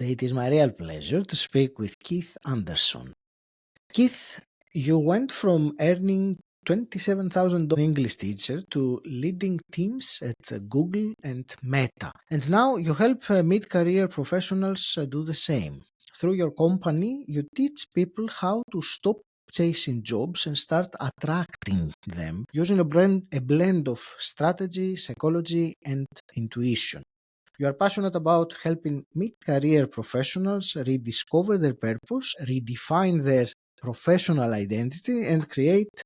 It is my real pleasure to speak with Keith Anderson. Keith, you went from earning $27,000 English teacher to leading teams at Google and Meta. And now you help mid-career professionals do the same. Through your company, you teach people how to stop chasing jobs and start attracting them using a blend of strategy, psychology, and intuition. You are passionate about helping mid-career professionals rediscover their purpose, redefine their professional identity, and create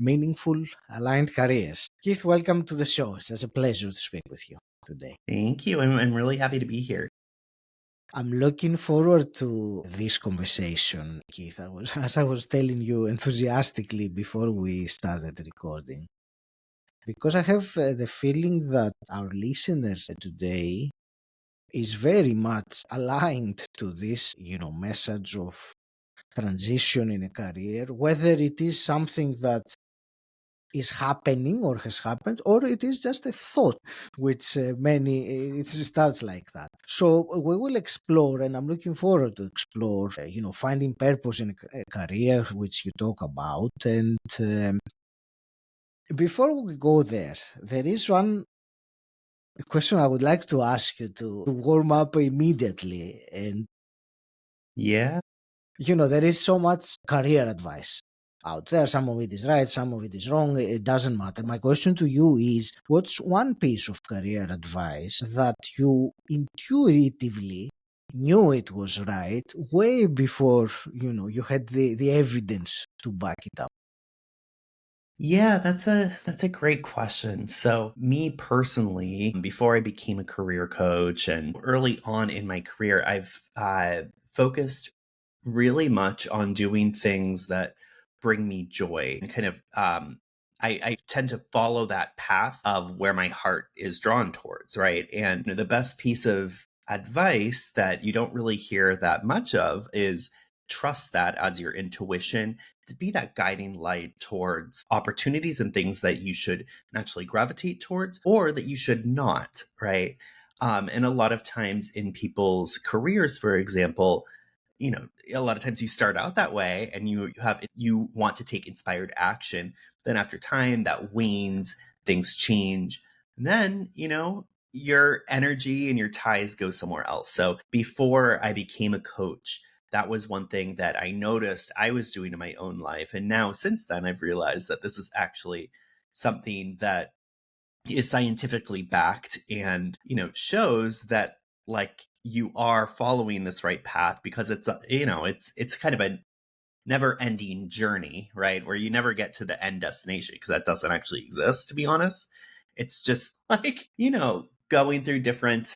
meaningful, aligned careers. Keith, welcome to the show. It's such a pleasure to speak with you today. Thank you. I'm really happy to be here. I'm looking forward to this conversation, Keith. As I was telling you enthusiastically before we started recording, because I have the feeling that our listeners today is very much aligned to this, message of transition in a career, whether it is something that is happening or has happened, or it is just a thought, which it starts like that. So we will explore, and I'm looking forward to explore, finding purpose in a career, which you talk about. And before we go there, there is one question I would like to ask you to warm up immediately. And Yeah. there is so much career advice out there. Some of it is right, some of it is wrong. It doesn't matter. My question to you is, what's one piece of career advice that you intuitively knew it was right way before, you had the evidence to back it up? Yeah, that's a great question. So, me personally, before I became a career coach and early on in my career, I've focused really much on doing things that bring me joy and kind of I tend to follow that path of where my heart is drawn towards, right? And the best piece of advice that you don't really hear that much of is trust that as your intuition to be that guiding light towards opportunities and things that you should naturally gravitate towards or that you should not, right? And a lot of times in people's careers, for example, a lot of times you start out that way and you want to take inspired action. Then after time that wanes, things change. And then, your energy and your ties go somewhere else. So before I became a coach, that was one thing that I noticed I was doing in my own life. And now since then, I've realized that this is actually something that is scientifically backed and shows that like you are following this right path because it's kind of a never ending journey, right, where you never get to the end destination because that doesn't actually exist, to be honest. It's just like going through different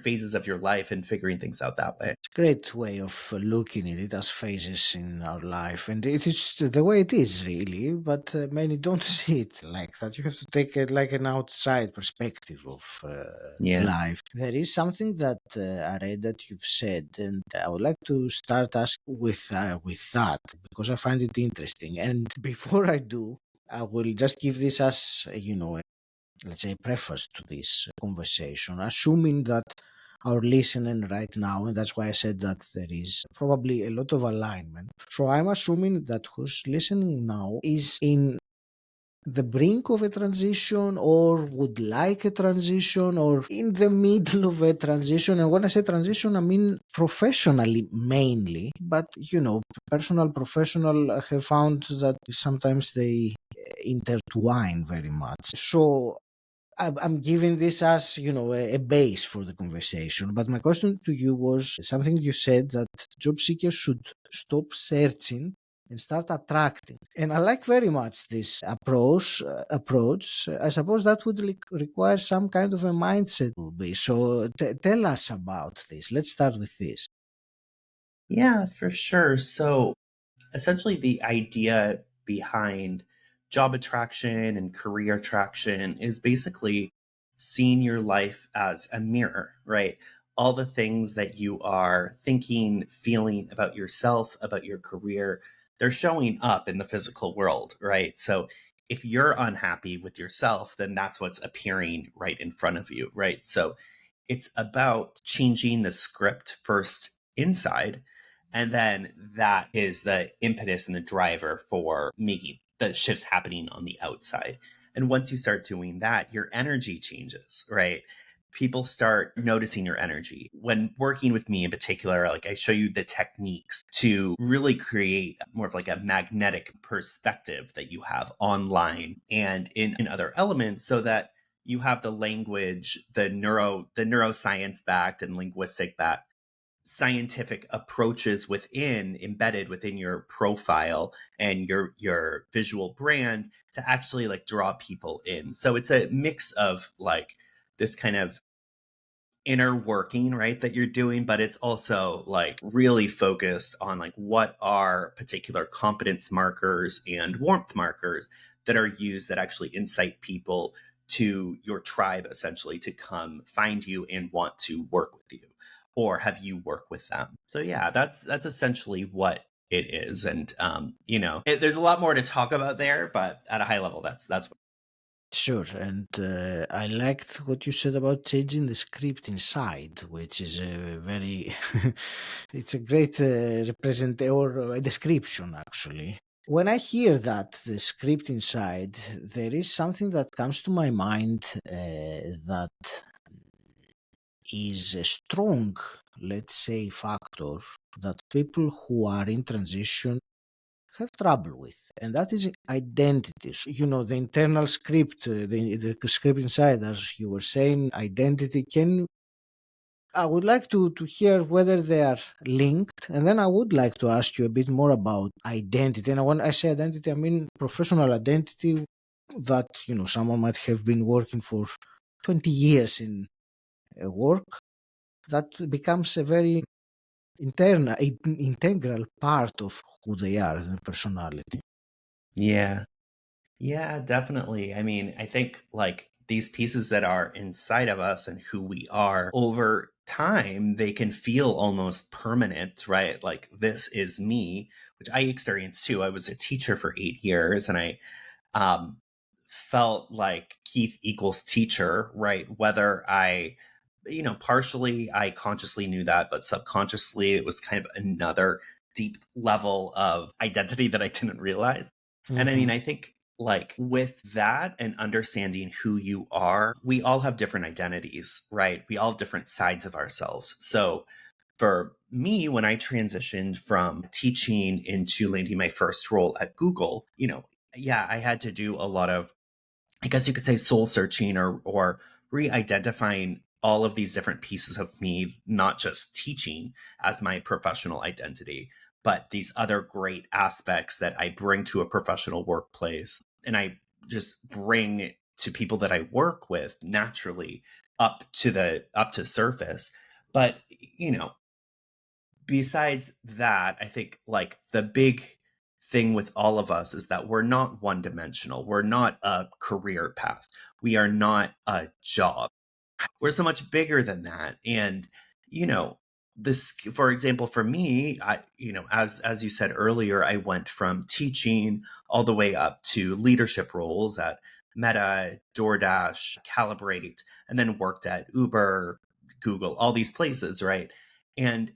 phases of your life and figuring things out that way. Great way of looking at it as phases in our life, and it is the way it is really, but many don't see it like that. You have to take it like an outside perspective of Yeah. life. There is something that I read that you've said, and I would like to start asking with that because I find it interesting. And before I do, I will just give this as let's say preface to this conversation, assuming that our listening right now, and that's why I said that there is probably a lot of alignment. So I'm assuming that who's listening now is in the brink of a transition or would like a transition or in the middle of a transition. And when I say transition, I mean professionally mainly, but personal, professional, I have found that sometimes they intertwine very much. So I'm giving this as, a base for the conversation. But my question to you was something you said that job seekers should stop searching and start attracting. And I like very much this approach. I suppose that would require some kind of a mindset to be. So tell us about this. Let's start with this. Yeah, for sure. So essentially the idea behind job attraction and career attraction is basically seeing your life as a mirror, right? All the things that you are thinking, feeling about yourself, about your career, they're showing up in the physical world, right? So if you're unhappy with yourself, then that's what's appearing right in front of you, right? So It's about changing the script first inside. And then that is the impetus and the driver for making the shifts happening on the outside. And once you start doing that, your energy changes, right? People start noticing your energy. When working with me in particular, like I show you the techniques to really create more of like a magnetic perspective that you have online and in other elements, so that you have the language, the neuroscience backed and linguistic backed scientific approaches embedded within your profile and your visual brand to actually like draw people in. So it's a mix of like this kind of inner working, right, that you're doing, but it's also like really focused on like what are particular competence markers and warmth markers that are used that actually incite people to your tribe, essentially, to come find you and want to work with you or have you work with them. So yeah, that's essentially what it is. And there's a lot more to talk about there, but at a high level, that's what. Sure, and I liked what you said about changing the script inside, which is a very, it's a great or a description actually. When I hear that, the script inside, there is something that comes to my mind that is a strong, let's say, factor that people who are in transition have trouble with, and that is identities. You know, the internal script, the script inside, as you were saying, identity can. I would like to hear whether they are linked, and then I would like to ask you a bit more about identity. And when I say identity, I mean professional identity that, you know, someone might have been working for 20 years in a work that becomes a very integral part of who they are as a personality. Yeah. Yeah, definitely. I mean, I think like these pieces that are inside of us and who we are over time, they can feel almost permanent, right? Like this is me, which I experienced too. I was a teacher for 8 years, and I um, felt like Keith equals teacher, right? Whether partially I consciously knew that, but subconsciously it was kind of another deep level of identity that I didn't realize. And I Mm-hmm. mean, I think like with that and understanding who you are, we all have different identities, right? We all have different sides of ourselves. So for me, when I transitioned from teaching into landing my first role at Google, yeah, I had to do a lot of, I guess you could say, soul searching or re-identifying all of these different pieces of me, not just teaching as my professional identity, but these other great aspects that I bring to a professional workplace. And I just bring to people that I work with naturally up to surface. But, besides that, I think like the big thing with all of us is that we're not one dimensional. We're not a career path. We are not a job. We're so much bigger than that. And, this, for example, for me, as you said earlier, I went from teaching all the way up to leadership roles at Meta, DoorDash, Calibrate, and then worked at Uber, Google, all these places, right? And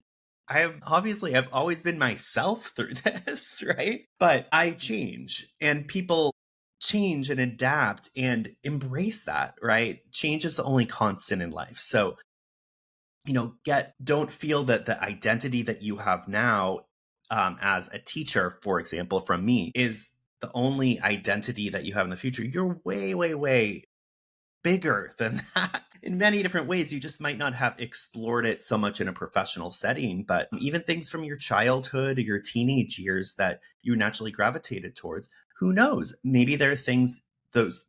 I've always been myself through this, right? But I change, and people change and adapt and embrace that, right? Change is the only constant in life. So, don't feel that the identity that you have now, as a teacher, for example, from me, is the only identity that you have in the future. You're way, way, way bigger than that in many different ways. You just might not have explored it so much in a professional setting, but even things from your childhood or your teenage years that you naturally gravitated towards, who knows? Maybe there are things, those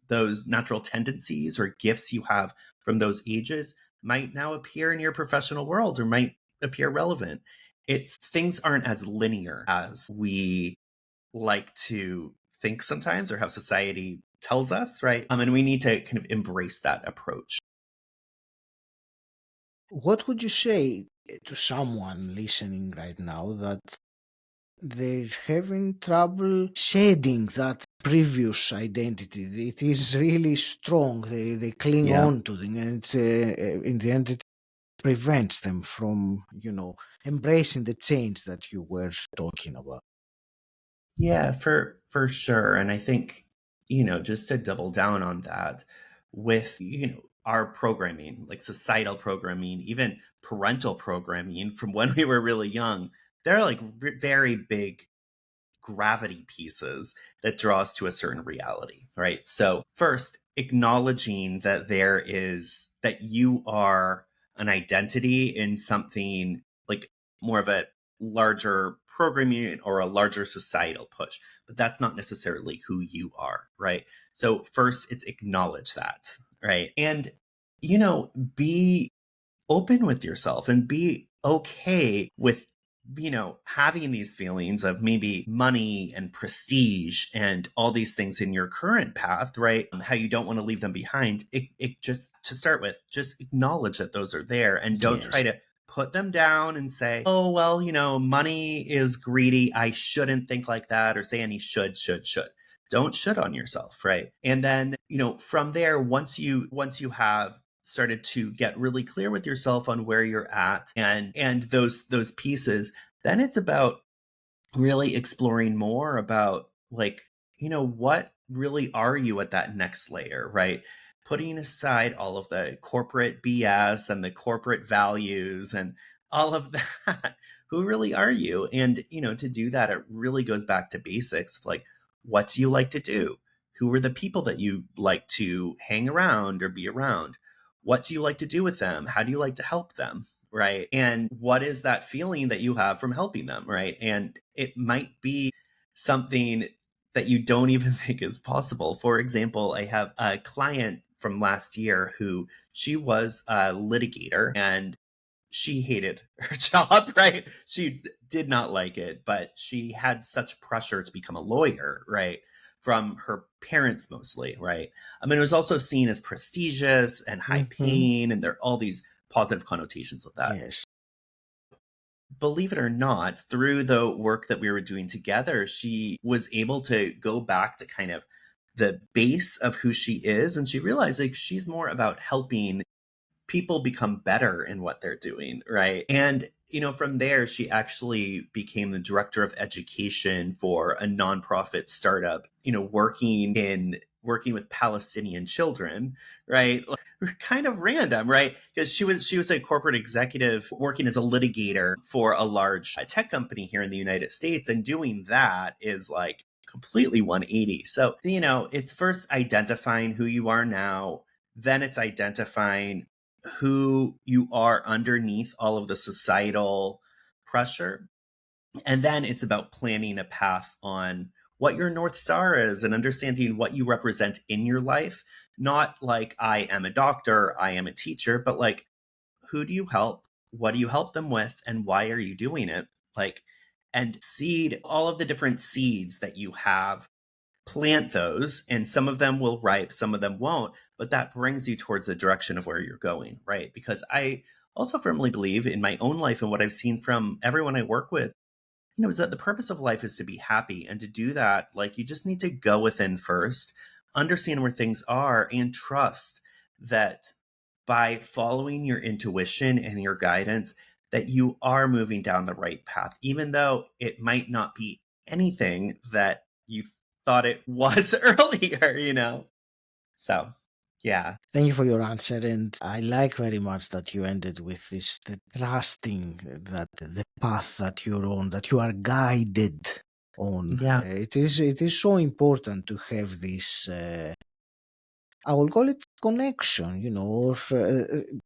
natural tendencies or gifts you have from those ages might now appear in your professional world or might appear relevant. It's things aren't as linear as we like to think sometimes, or how society tells us, right? And we need to kind of embrace that approach. What would you say to someone listening right now that they're having trouble shedding that previous identity? It is really strong. They cling Yeah. on to it, and in the end, prevents them from, embracing the change that you were talking about. Yeah, for sure. And I think, just to double down on that, with, our programming, like societal programming, even parental programming from when we were really young, they're like very big gravity pieces that draw us to a certain reality, right? So, first, acknowledging that you are an identity in something like more of a larger programming or a larger societal push, but that's not necessarily who you are, right? So, first, it's acknowledge that, right? And, be open with yourself and be okay with having these feelings of maybe money and prestige and all these things in your current path, right? How you don't want to leave them behind. It just, to start with, just acknowledge that those are there and don't Yes. try to put them down and say, oh well, money is greedy, I shouldn't think like that, or say any should. Don't should on yourself, right? And then, from there, once you have started to get really clear with yourself on where you're at and those pieces, then it's about really exploring more about, like, what really are you at that next layer, right? Putting aside all of the corporate BS and the corporate values and all of that. Who really are you? And, to do that, it really goes back to basics of, like, what do you like to do? Who are the people that you like to hang around or be around? What do you like to do with them? How do you like to help them? Right. And what is that feeling that you have from helping them? Right. And it might be something that you don't even think is possible. For example, I have a client from last year who, she was a litigator and she hated her job, right? She did not like it, but she had such pressure to become a lawyer, right? From her parents mostly, right? I mean, it was also seen as prestigious and high Hmm. paying, and there are all these positive connotations with that. Yes. Believe it or not, through the work that we were doing together, she was able to go back to kind of the base of who she is. And she realized, like, she's more about helping people become better in what they're doing, right? And, from there, she actually became the director of education for a nonprofit startup, working with Palestinian children, right? Kind of random, right? Because she was a corporate executive working as a litigator for a large tech company here in the United States, and doing that is like completely 180. So, it's first identifying who you are now, then it's identifying who you are underneath all of the societal pressure. And then it's about planning a path on what your North Star is and understanding what you represent in your life. Not like, I am a doctor, I am a teacher, but like, who do you help? What do you help them with? And why are you doing it? Like, and seed all of the different seeds that you have, plant those, and some of them will ripe, some of them won't, but that brings you towards the direction of where you're going, right? Because I also firmly believe in my own life and what I've seen from everyone I work with, is that the purpose of life is to be happy. And to do that, like, you just need to go within first, understand where things are, and trust that by following your intuition and your guidance, that you are moving down the right path, even though it might not be anything that you thought it was earlier. So, yeah. Thank you for your answer, and I like very much that you ended with this, the trusting that the path that you're on, that you are guided on. Yeah. It is so important to have this. I will call it connection, or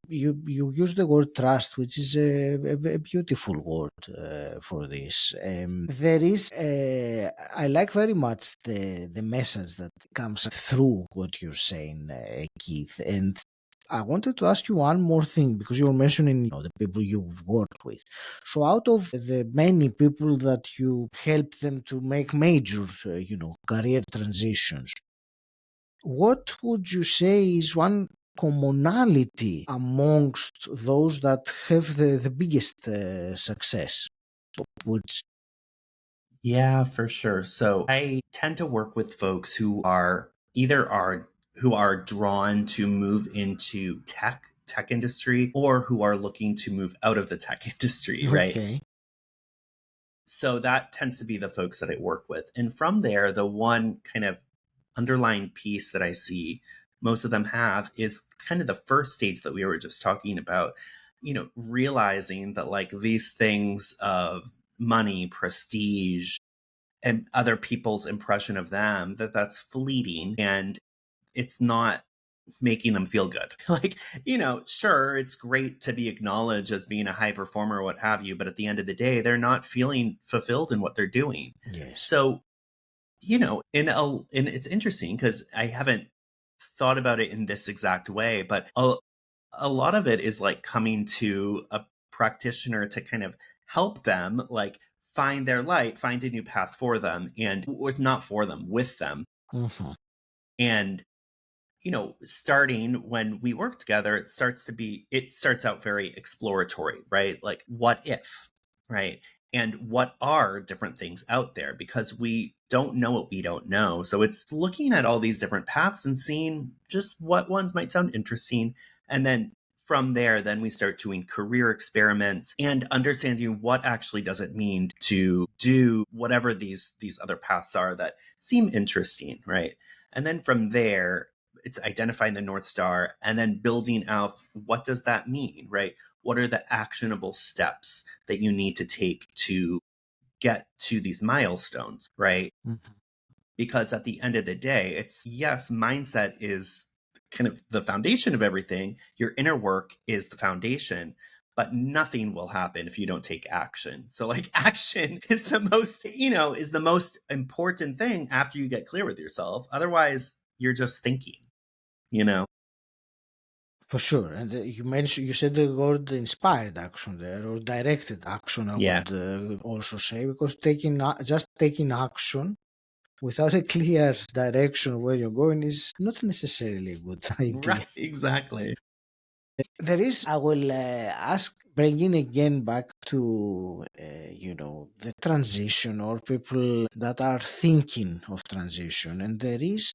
you use the word trust, which is a beautiful word for this. There is, I like very much the message that comes through what you're saying, Keith, and I wanted to ask you one more thing because you were mentioning, the people you've worked with. So, out of the many people that you help them to make major, career transitions, what would you say is one commonality amongst those that have the biggest success? Which, Yeah, for sure. So I tend to work with folks who are drawn to move into tech tech industry or who are looking to move out of the tech industry, right? Okay. So that tends to be the folks that I work with. And from there, the one kind of underlying piece that I see most of them have is kind of the first stage that we were just talking about, realizing that like these things of money, prestige, and other people's impression of them, that's fleeting and it's not making them feel good. Like, sure, it's great to be acknowledged as being a high performer or what have you, but at the end of the day, they're not feeling fulfilled in what they're doing. Yes. So, and it's interesting because I haven't thought about it in this exact way, but a lot of it is like coming to a practitioner to kind of help them like find their light, find a new path for them, and or not for them, with them. Mm-hmm. And starting when we work together, it starts out very exploratory, right? Like, what if, right? And what are different things out there? Because we don't know what we don't know. So it's looking at all these different paths and seeing just what ones might sound interesting. And then from there, then we start doing career experiments and understanding what actually does it mean to do whatever these other paths are that seem interesting, right? And then from there, it's identifying the North Star and then building out what does that mean, right? What are the actionable steps that you need to take to get to these milestones, right? Mm-hmm. Because at the end of the day, it's yes, mindset is kind of the foundation of everything. Your inner work is the foundation, but nothing will happen if you don't take action. So like action is the most important thing after you get clear with yourself. Otherwise, you're just thinking, you know? For sure. And you said the word inspired action there, or directed action, I Yeah. would also say, because just taking action without a clear direction where you're going is not necessarily a good idea. Right. Exactly. There is, I will bringing again back to, the transition or people that are thinking of transition. And there is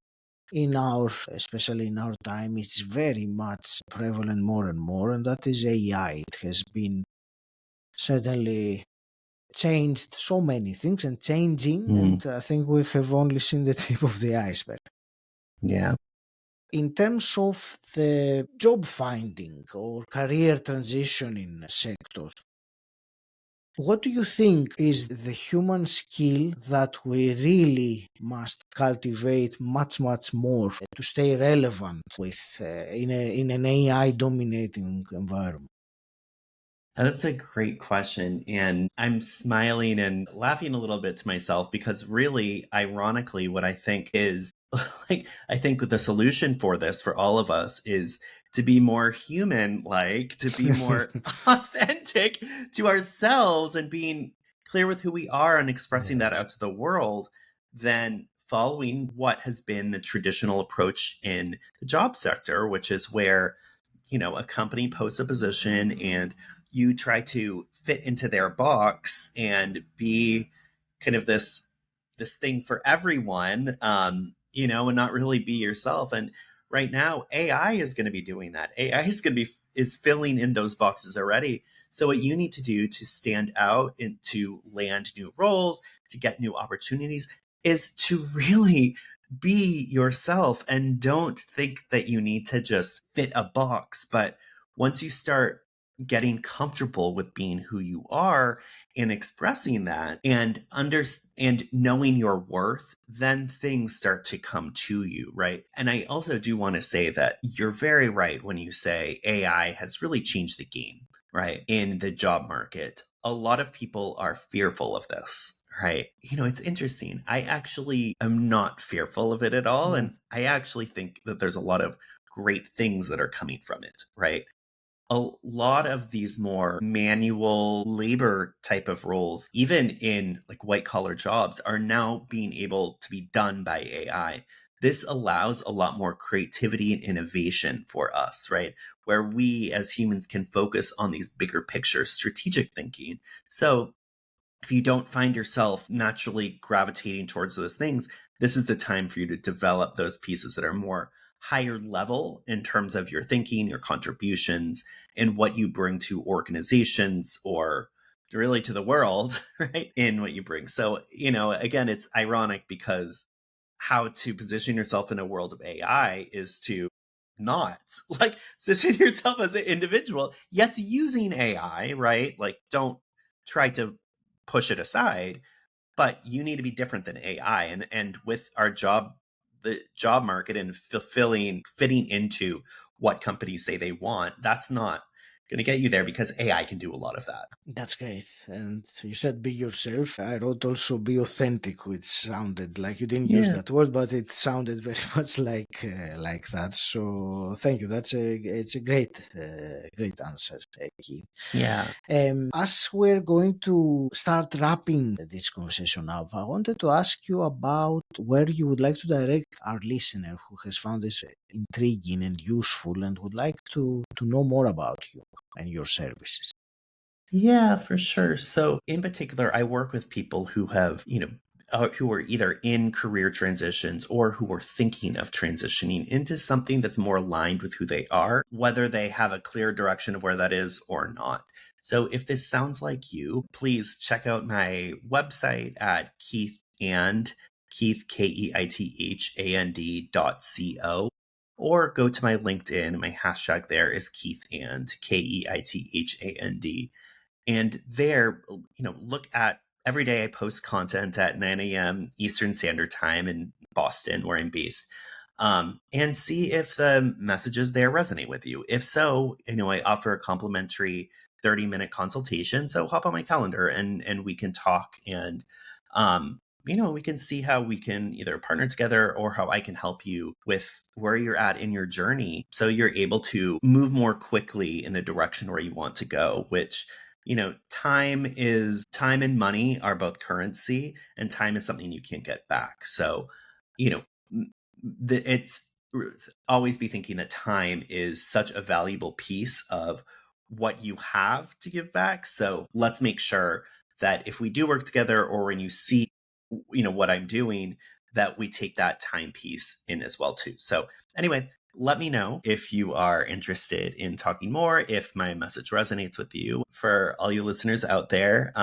especially in our time, it's very much prevalent more and more, and that is AI. It has been certainly changed so many things and changing, Mm, and I think we have only seen the tip of the iceberg. yeah. In terms of the job finding or career transition in sectors, what do you think is the human skill that we really must cultivate much, much more to stay relevant in an AI dominating environment? That's a great question. And I'm smiling and laughing a little bit to myself because really, ironically, what I think is like, I think the solution for this for all of us is to be more human like, to be more authentic to ourselves and being clear with who we are and expressing that Yes. out to the world than following what has been the traditional approach in the job sector, which is where a company posts a position and you try to fit into their box and be kind of this thing for everyone, and not really be yourself. And right now, AI is going to be doing that. AI is filling in those boxes already. So what you need to do to stand out and to land new roles, to get new opportunities, is to really be yourself and don't think that you need to just fit a box. But once you start getting comfortable with being who you are and expressing that and knowing your worth, then things start to come to you, right? And I also do want to say that you're very right when you say AI has really changed the game, right? In the job market, a lot of people are fearful of this. Right. It's interesting. I actually am not fearful of it at all. Mm. And I actually think that there's a lot of great things that are coming from it. Right. A lot of these more manual labor type of roles, even in like white collar jobs, are now being able to be done by AI. This allows a lot more creativity and innovation for us, right? Where we as humans can focus on these bigger pictures, strategic thinking. So if you don't find yourself naturally gravitating towards those things, this is the time for you to develop those pieces that are more higher level in terms of your thinking, your contributions, and what you bring to organizations or really to the world, right? In what you bring. So, again, it's ironic because how to position yourself in a world of AI is to not like position yourself as an individual. Yes, using AI, right? Like, don't try to push it aside, but you need to be different than AI. And with our the job market and fitting into what companies say they want, that's not going to get you there because AI can do a lot of that. That's great. And you said be yourself. I wrote also be authentic, which sounded like you didn't use Yeah. that word, but it sounded very much like that. So thank you. It's a great answer, Keith. Yeah. As we're going to start wrapping this conversation up, I wanted to ask you about where you would like to direct our listener who has found this intriguing and useful and would like to know more about you and your services. Yeah, for sure. So, in particular, I work with people who have, who are either in career transitions or who are thinking of transitioning into something that's more aligned with who they are, whether they have a clear direction of where that is or not. So, if this sounds like you, please check out my website at Keith, KeithAnd.co, or go to my LinkedIn. My hashtag there is Keith and, KeithAnd. And there, look at every day I post content at 9 a.m. Eastern Standard Time in Boston, where I'm based, and see if the messages there resonate with you. If so, I offer a complimentary 30-minute consultation. So hop on my calendar and we can talk and, we can see how we can either partner together or how I can help you with where you're at in your journey so you're able to move more quickly in the direction where you want to go, which time and money are both currency, and time is something you can't get back. So, you know, it's always be thinking that time is such a valuable piece of what you have to give back. So let's make sure that if we do work together or when you see, what I'm doing, that we take that time piece in as well too. So anyway, let me know if you are interested in talking more, if my message resonates with you. For all you listeners out there,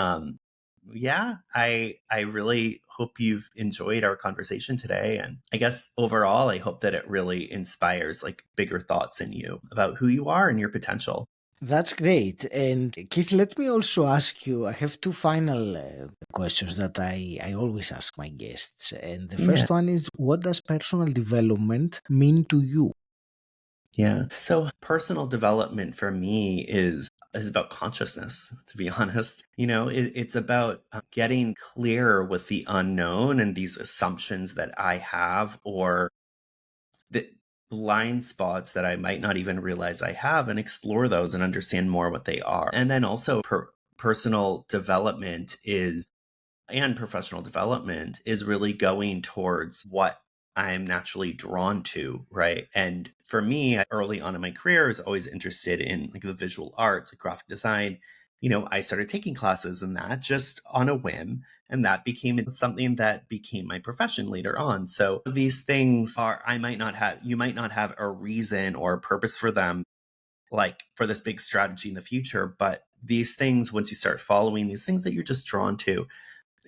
yeah, I really hope you've enjoyed our conversation today. And I guess overall, I hope that it really inspires like bigger thoughts in you about who you are and your potential. That's great. And Keith, let me also ask you, I have two final questions that I always ask my guests. And the Yeah. first one is, what does personal development mean to you? Yeah. So personal development for me is about consciousness, to be honest. It's about getting clear with the unknown and these assumptions that I have or the blind spots that I might not even realize I have and explore those and understand more what they are. And then also personal development is and professional development is really going towards what I'm naturally drawn to, right? And for me, early on in my career, I was always interested in like the visual arts, like graphic design. I started taking classes in that just on a whim, and that became something that became my profession later on. So these things you might not have a reason or a purpose for them, like for this big strategy in the future, but these things, once you start following these things that you're just drawn to,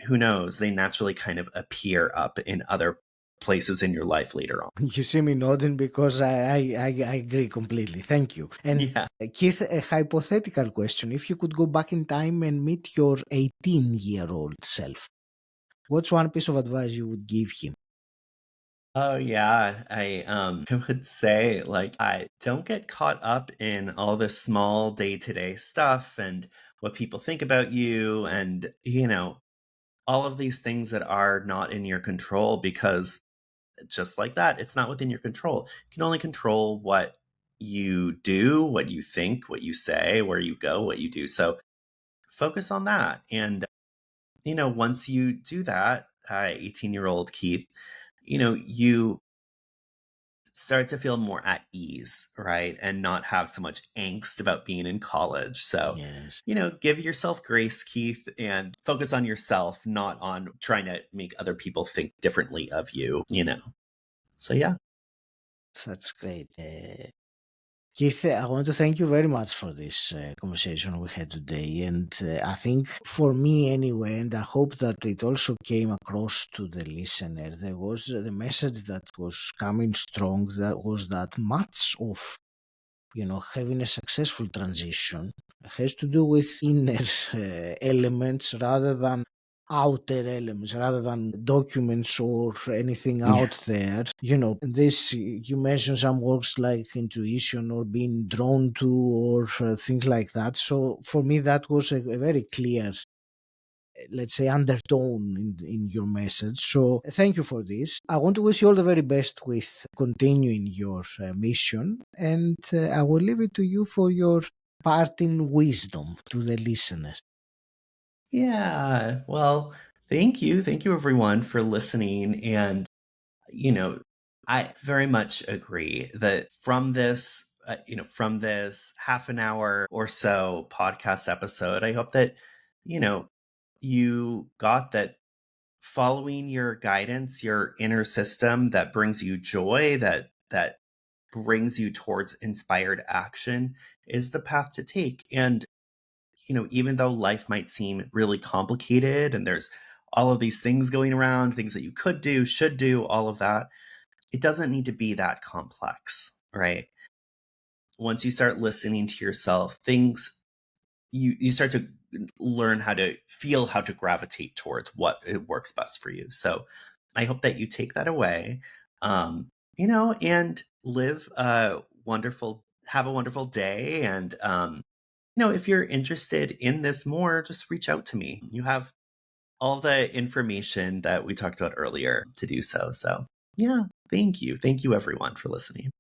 who knows, they naturally kind of appear up in other places in your life later on. You see me nodding because I agree completely. Thank you. And Yeah. Keith, a hypothetical question. If you could go back in time and meet your 18-year-old self, what's one piece of advice you would give him? Oh yeah, I would say like I don't get caught up in all this small day-to-day stuff and what people think about you and all of these things that are not in your control, because just like that, it's not within your control. You can only control what you do, what you think, what you say, where you go, what you do. So focus on that. And, once you do that, 18-year-old Keith, you start to feel more at ease, right? And not have so much angst about being in college. So, Yes. give yourself grace, Keith, and focus on yourself, not on trying to make other people think differently of you. So, yeah. That's great. Keith, I want to thank you very much for this conversation we had today. And I think for me anyway, and I hope that it also came across to the listener, there was the message that was coming strong, that was that much of having a successful transition has to do with inner elements rather than outer elements, rather than documents or anything Yeah. out there. This, you mentioned some words like intuition or being drawn to or things like that. So for me, that was a very clear, let's say, undertone in your message. So thank you for this. I want to wish you all the very best with continuing your mission, and I will leave it to you for your parting wisdom to the listener. Yeah. Well, thank you. Thank you, everyone, for listening. And, you know, I very much agree that from this half an hour or so podcast episode, I hope that, you know, you got that following your guidance, your inner system that brings you joy, that brings you towards inspired action is the path to take. And even though life might seem really complicated and there's all of these things going around, things that you could do, should do, all of that, it doesn't need to be that complex, right? Once you start listening to yourself, things you start to learn how to feel how to gravitate towards what it works best for you. So I hope that you take that away, and live a have a wonderful day. And if you're interested in this more, just reach out to me. You have all the information that we talked about earlier to do so. So yeah, thank you everyone for listening.